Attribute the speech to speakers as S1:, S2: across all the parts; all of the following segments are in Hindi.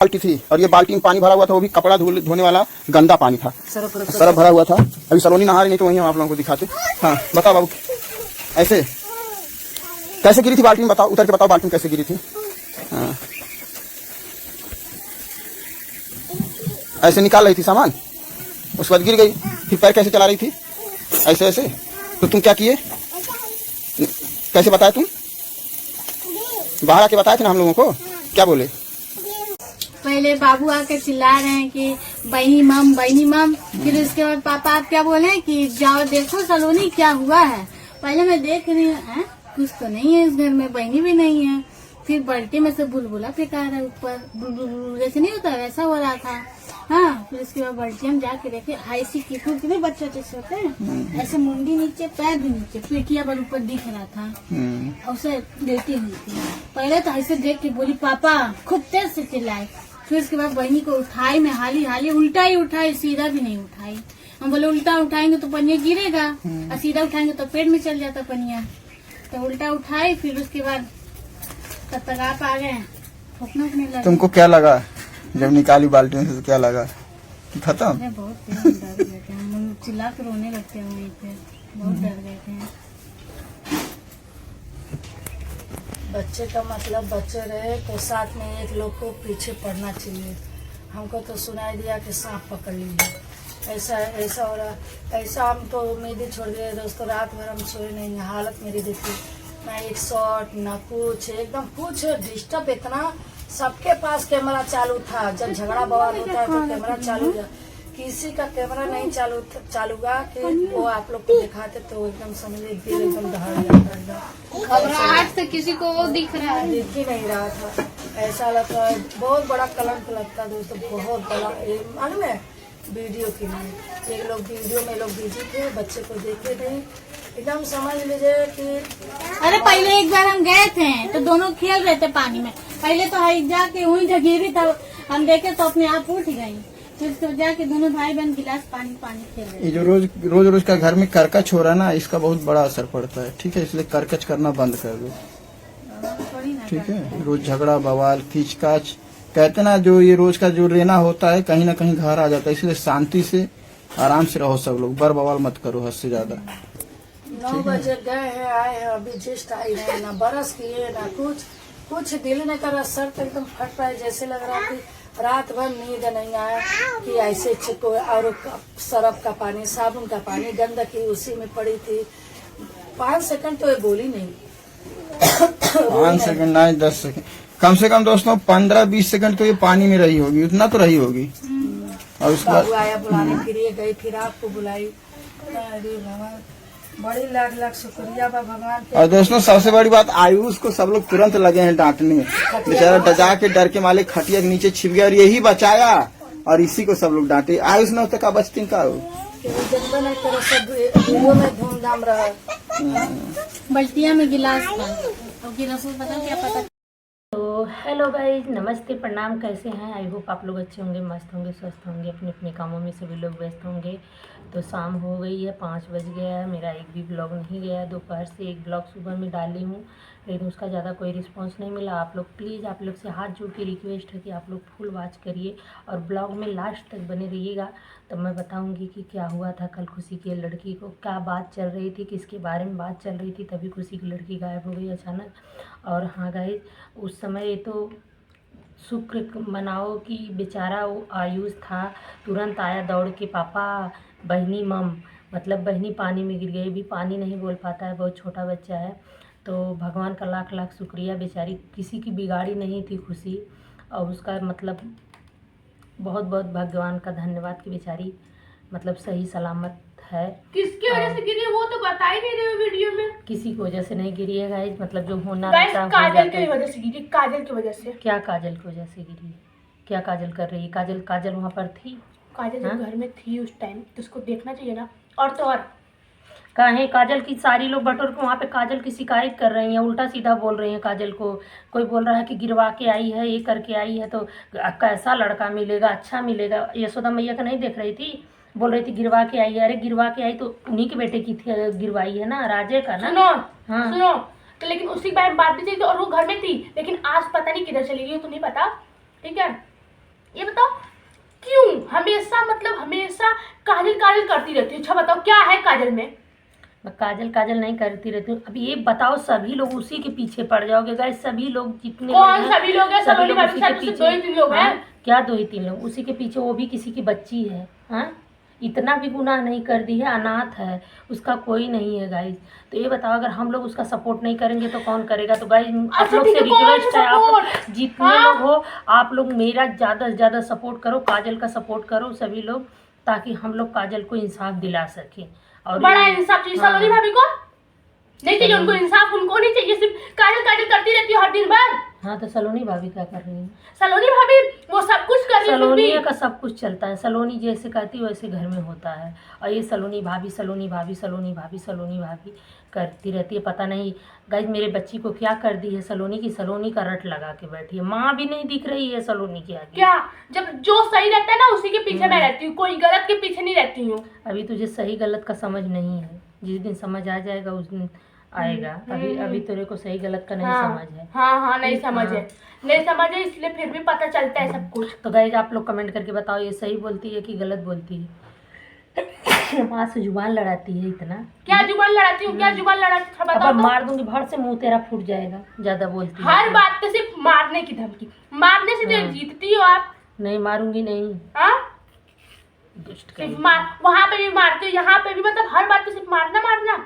S1: बाल्टी थी और ये बाल्टी में पानी भरा हुआ था, वो भी कपड़ा धोने वाला गंदा पानी था, सरफ भरा हुआ था। अभी सलोनी नहा रही, नहीं तो वहीं हम आप लोगों को दिखाते। हाँ बताओ बाबू, ऐसे कैसे गिरी थी बाल्टी में, बताओ, उतर के बताओ बाल्टी में कैसे गिरी थी। हाँ ऐसे निकाल रही थी सामान, उसके बाद गिर गई, फिर पैर कैसे चला रही थी, ऐसे ऐसे। तो तुम क्या किए, कैसे बताया तुम, बाहर आके बताए थे ना हम लोगों को, क्या बोले?
S2: पहले बाबू आके चिल्ला रहे हैं कि बहनी मम, फिर उसके बाद पापा आप क्या बोले कि जाओ देखो सलोनी क्या हुआ है। पहले मैं देख रही हूँ कुछ तो नहीं है इस घर में, बहनी भी नहीं है। फिर बाल्टी में से बुलबुला फेंका रहा है ऊपर, बुलबुल जैसे नहीं होता वैसा हो रहा था। हाँ फिर उसके बाद बाल्टी हम जाके देखे, ऐसी कितने बच्चे जैसे होते हैं, ऐसे मुंडी नीचे पैर भी नीचे, पेटिया पर ऊपर दिख रहा था और उसे लेटी हुई थी। पहले तो ऐसे देख के बोली पापा, खूब तेज से चिल्लाए। फिर उसके बाद बहनी को उठाई, मैं हाली उल्टा ही उठाई, सीधा भी नहीं उठाई। हम बोले उल्टा उठाएंगे तो पनिया गिरेगा और सीधा उठाएंगे तो पेट में चल जाता पनिया, तो उल्टा उठाई। फिर उसके बाद तब तक आप आ गए, फूकने लगे।
S1: तुमको क्या लगा जब निकाली बाल्टी में से, तो क्या लगा? खत्म।
S2: बहुत डर गए थे हम, चिल्ला के रोने लगते हैं वहीं पे, बहुत डर गए थे। बच्चे का मतलब बच्चे रहे तो साथ में एक लोग को पीछे पड़ना चाहिए। हमको तो सुनाई दिया कि सांप पकड़ लीजिए, ऐसा हो रहा। ऐसा हम तो उम्मीद ही छोड़ दिए दोस्तों, रात भर हम सोए नहीं। हालत मेरी देखी ना, एक शॉट ना कुछ, एकदम कुछ डिस्टर्ब इतना। सबके पास कैमरा चालू था, जब झगड़ा बवाल होता है तो कैमरा चालू था, किसी का कैमरा नहीं चालूगा कि वो आप लोग को दिखाते तो एकदम समझिए दिल एकदम दहाड़ जाता। घबराहट से किसी को वो दिख ही नहीं रहा था, ऐसा लगता है बहुत बड़ा कलंक लगता है दोस्तों, बहुत बड़ा। मालूम है वीडियो के लिए एक लोग वीडियो में लोग बिजी थे, बच्चे को देखे नहीं, एकदम समझ लीजिए कि। अरे पहले एक बार हम गए थे तो दोनों खेल रहे थे पानी में, पहले तो जाके वहीं गिरी था, हम देखे तो अपने आप उठ गई। फिर तो जाके दोनों भाई बहन गिलास पानी खेल रहे।
S1: ये जो रोज का घर में करकच हो रहा है ना, इसका बहुत बड़ा असर पड़ता है, ठीक है, इसलिए करकच करना बंद कर दो, ठीक है। रोज झगड़ा बवाल खींचकाच, कहते ना जो ये रोज का जो लेना होता है कहीं ना कहीं घर आ जाता है, इसलिए शांति से आराम से रहो सब लोग, बर बवाल मत करो हद से ज्यादा।
S2: 9 बजे गए हैं, आए हैं, अभी जस्ट आई है, ना बरस किए ना कुछ दिल ने करा, सर तो एकदम फट रहा है, जैसे लग रहा कि रात भर नींद नहीं आया कि ऐसे चिको। और सरफ का पानी, साबुन का पानी, गंदगी उसी में पड़ी थी। 5 सेकंड तो ये बोली नहीं
S1: 5 सेकंड नहीं 10 सेकंड कम से कम दोस्तों, 15-20 सेकंड तो ये पानी में रही होगी, उतना तो रही होगी। और उसके बाद
S2: आया बुलाने के लिए गई, फिर आपको बुलाई। अरे भगवान, बड़ी लाख शुक्रिया बा भगवान।
S1: और दोस्तों सबसे बड़ी बात, आयुष को सब लोग तुरंत लगे हैं डांटने, बेचारा डजा के डर के माले खटिया के नीचे छिप गया और यही बचाया, और इसी को सब लोग डांटे। आयुष न होता का बचती का हो,
S2: जनता नहीं करो, सब वीडियो में धूमधाम रहा। बल्टिया में गिलास और गिलास में पता क्या पता।
S3: तो हेलो गाइज, नमस्ते, प्रणाम, कैसे हैं? आई होप आप लोग अच्छे होंगे, मस्त होंगे, स्वस्थ होंगे, अपने अपने कामों में सभी लोग व्यस्त होंगे। तो शाम हो गई है, 5 बज गया है, मेरा एक भी ब्लॉग नहीं गया। दोपहर से एक ब्लॉग सुबह में डाली हूँ, लेकिन उसका ज़्यादा कोई रिस्पांस नहीं मिला। आप लोग प्लीज़, आप लोग से हाथ जोड़ के रिक्वेस्ट है कि आप लोग फुल वॉच करिए और ब्लॉग में लास्ट तक बने रहिएगा। तब मैं बताऊंगी कि क्या हुआ था कल खुशी की लड़की को, क्या बात चल रही थी, किसके बारे में बात चल रही थी, तभी खुशी की लड़की गायब हो गई अचानक। और हाँ गाइज, उस समय तो शुक्र मनाओ कि बेचारा वो आयुष था, तुरंत आया दौड़ के, पापा बहनी मम, मतलब बहनी पानी में गिर गई। भी पानी नहीं बोल पाता है, बहुत छोटा बच्चा है। तो भगवान का लाख लाख शुक्रिया, बेचारी किसी की बिगाड़ी नहीं थी खुशी, और उसका मतलब बहुत बहुत भगवान का धन्यवाद कि बेचारी मतलब सही सलामत है।
S4: किसकी वजह से गिरी है वो तो बता ही नहीं रहे हो वीडियो में।
S3: किसी की वजह से नहीं गिरी है गाइस, मतलब जो होना
S4: गाइस
S3: रहता
S4: काजल की वजह से गिरी, काजल की वजह से।
S3: क्या काजल की वजह से गिरी? क्या काजल कर रही है? काजल वहाँ पर थी?
S4: काजल जब घर में थी उस टाइम तो उसको देखना चाहिए ना। और तो और
S3: कहे काजल की सारी लोग बटोर के वहाँ पे काजल की शिकायत कर रही हैं, उल्टा सीधा बोल रही हैं काजल को। कोई बोल रहा है कि गिरवा के आई है, ये करके आई है, तो कैसा लड़का मिलेगा, अच्छा मिलेगा। यशोदा मैया का नहीं देख रही थी, बोल रही थी गिरवा के आई है। अरे गिरवा के आई तो उन्हीं के बेटे की थी, गिरवाई है ना, राजे का ना।
S4: सुनो
S3: हाँ
S4: सुनो, तो लेकिन उसी बारे में बात भी थी और वो घर में थी, लेकिन आज पता नहीं किधर चली गई तो नहीं पता, ठीक है। ये बताओ क्यों हमेशा मतलब हमेशा काजल काजल करती रहती हो? अच्छा बताओ क्या है काजल में?
S3: मैं काजल काजल नहीं करती रहती हूँ। अब ये बताओ, सभी लोग उसी के पीछे पड़ जाओगे गाइस। सभी लोग जितने लोग
S4: कौन
S3: हैं,
S4: सभी लोग हैं?
S3: सभी
S4: सलोनी
S3: लोग
S4: भाभी
S3: उसी
S4: साथ
S3: के
S4: में सिर्फ
S3: पीछे।
S4: 2 ही 3 लोग हैं।
S3: हाँ, क्या 2 ही 3 लोग उसी के पीछे? वो भी किसी की बच्ची है। हाँ, इतना भी गुनाह नहीं कर दी है, अनाथ है, उसका कोई नहीं है गाइस। तो ये बताओ, अगर हम लोग उसका सपोर्ट नहीं करेंगे तो कौन करेगा? तो गाइस आप
S4: अच्छा
S3: लोग
S4: ठीक
S3: से
S4: है, कौन
S3: रिक्वेस्ट
S4: सा
S3: है, आप
S4: सपोर्ट?
S3: जितने
S4: हाँ?
S3: लोग हो, आप लोग मेरा ज़्यादा से ज़्यादा सपोर्ट करो, काजल का सपोर्ट करो सभी लोग, ताकि हम लोग काजल को इंसाफ दिला सकें। और
S4: बड़ा
S3: ये-
S4: इंसाफ चाहिए
S3: हाँ,
S4: सलोनी भाभी को। नहीं चाहिए उनको
S3: सलोनी-
S4: इंसाफ, उनको नहीं चाहिए, सिर्फ काजल काजल करती रहती है हर दिन भर।
S3: हाँ, तो सलोनी भाभी क्या कर रही है?
S4: सलोनी भाभी वो सब कुछ कर रही है फिर भी।
S3: सलोनी का सब कुछ चलता है, सलोनी जैसे कहती है वैसे घर में होता है। और ये सलोनी भाभी सलोनी भाभी सलोनी भाभी सलोनी भाभी करती रहती है। पता नहीं गाइस मेरे बच्ची को क्या कर दी है सलोनी की। सलोनी का रट लगा के बैठी है, माँ भी नहीं दिख रही है सलोनी के आगे।
S4: क्या? जब जो सही रहता है ना उसी के पीछे मैं रहती हूँ, कोई गलत के पीछे नहीं रहती हूँ।
S3: अभी तुझे सही गलत का समझ नहीं है, जिस दिन समझ आ जाएगा उस दिन आएगा। अभी तेरे को सही गलत का नहीं समझ है।
S4: हाँ नहीं समझ
S3: हाँ।
S4: है, नहीं समझ है, इसलिए फिर भी पता चलता है सब कुछ।
S3: तो गाइस आप लोग कमेंट करके बताओ, ये सही बोलती है कि गलत बोलती है? माँ से जुबान लड़ाती है इतना।
S4: क्या जुबान लड़ाती हूँ? क्या जुबान लड़ाती हूँ? बताओ
S3: अब
S4: तो।
S3: मार दूंगी, भर से मुंह तेरा फूट जाएगा, ज्यादा बोलती है
S4: हर
S3: तो।
S4: बात पे सिर्फ मारने की धमकी, मारने से तो
S3: हाँ।
S4: जीतती हो आप।
S3: नहीं मारूंगी नहीं,
S4: हाँ,
S3: दुष्ट
S4: सिर्फ
S3: कहीं।
S4: मार, वहां पे भी मारते हो, यहाँ पे भी, मतलब हर बात पे सिर्फ मारना मारना।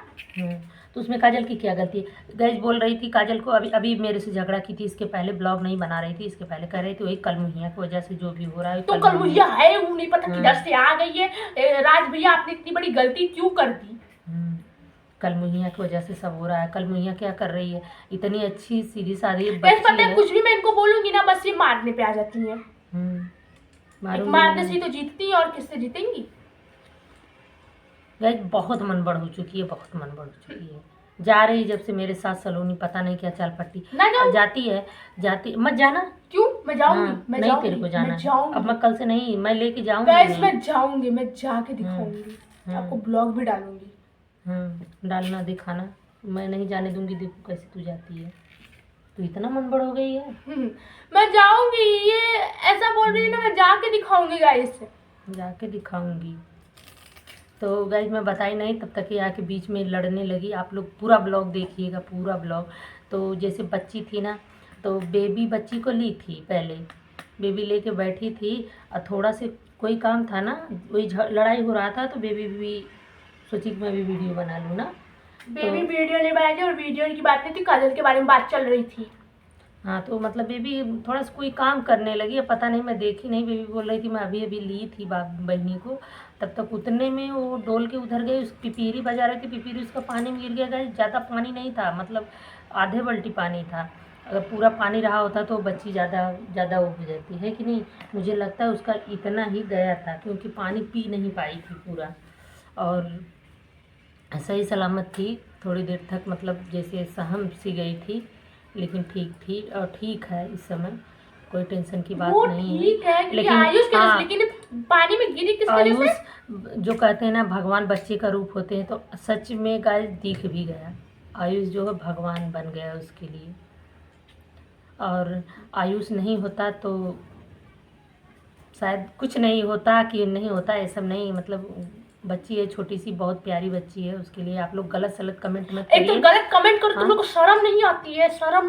S3: तो उसमें काजल की क्या गलती है? गैस बोल रही थी काजल को, अभी अभी मेरे से झगड़ा की थी, इसके पहले ब्लॉग नहीं बना रही थी, इसके पहले कर रही थी, वही कल मुहिया की वजह से जो भी हो रहा है।
S4: तो कल मुझे है वो नहीं पता किधर से आ गई है। राज भैया आपने इतनी बड़ी गलती क्यों कर दी?
S3: कल मुहिया की वजह से सब हो रहा है। कल मुहिया क्या कर रही है? इतनी अच्छी सीधी सादी
S4: बस पता
S3: बच्ची
S4: है,
S3: है।
S4: कुछ भी मैं इनको बोलूंगी ना बस ये मारने पे आ जाती है।
S3: मारूंगी
S4: मारने
S3: नहीं।
S4: से ही तो जीतती है, और किससे जीतेंगी?
S3: गैस बहुत मन बढ़ हो चुकी है, बहुत मन बढ़ हो चुकी है। जा रही जब से मेरे साथ सलोनी, पता नहीं क्या चाल पट्टी।
S4: ना जाऊं?
S3: जाती मत जाना।
S4: क्यों? मैं जाऊंगी,
S3: हाँ,
S4: मैं
S3: नहीं
S4: जाऊंगी,
S3: तेरे को जाना
S4: मैं
S3: है।
S4: जाऊंगी।
S3: अब मैं कल से नहीं, मैं लेके जाऊंगी
S4: गैस
S3: नहीं।
S4: मैं जाऊंगी, मैं जाके दिखाऊंगी, आपको ब्लॉग भी डालूंगी।
S3: डालना, दिखाना, मैं नहीं जाने दूंगी। देखो कैसे तू जाती है, तू इतना मन बढ़ हो गई है।
S4: मैं जाऊंगी, ये ऐसा बोल रही है ना, मैं जाके दिखाऊंगी गाइस।
S3: जाके दिखाऊंगी। तो गाइज मैं बताई नहीं तब तक ये आके बीच में लड़ने लगी। आप लोग पूरा ब्लॉग देखिएगा, पूरा ब्लॉग। तो जैसे बच्ची थी ना, तो बेबी बच्ची को ली थी, पहले बेबी लेके बैठी थी, और थोड़ा से कोई काम था ना, वही लड़ाई हो रहा था, तो बेबी भी सोची कि मैं भी वीडियो बना लूँ ना।
S4: बेबी वीडियो नहीं बनाई थी, और वीडियो की बात नहीं थी, काजल के बारे में बात चल रही थी।
S3: हाँ, तो मतलब बेबी थोड़ा सा कोई काम करने लगी, अब पता नहीं, मैं देखी नहीं। बेबी बोल रही थी मैं अभी अभी ली थी बहनी को, तब तक उतने में वो डोल के उधर गई, उस पिपीरी बजा रही थी, पिपीरी उसका पानी में गिर गया। गया ज़्यादा पानी नहीं था, मतलब आधे बाल्टी पानी था। अगर पूरा पानी रहा होता तो बच्ची ज़्यादा वो हो जाती है कि नहीं। मुझे लगता है उसका इतना ही गया था, क्योंकि पानी पी नहीं पाई थी पूरा, और सही सलामत थी थोड़ी देर तक, मतलब जैसे सहम सी गई थी, लेकिन ठीक थी और ठीक है इस समय, कोई टेंशन की बात
S4: वो
S3: नहीं
S4: ठीक है,
S3: लेकिन
S4: आयुष के
S3: हाँ,
S4: लेकिन पानी में गिरी किस वजह से?
S3: आयुष जो कहते हैं ना भगवान बच्चे का रूप होते हैं, तो सच में गाइस दिख भी गया। आयुष जो है भगवान बन गया उसके लिए, और आयुष नहीं होता तो शायद कुछ नहीं होता, कि नहीं होता, ये सब नहीं। मतलब बच्ची है छोटी सी, बहुत प्यारी बच्ची है, उसके लिए आप लोग गलत सलत कमेंट मत
S4: एक तो
S3: करिए।
S4: गलत कमेंट करो, तुम लोग को शर्म नहीं आती है? शर्म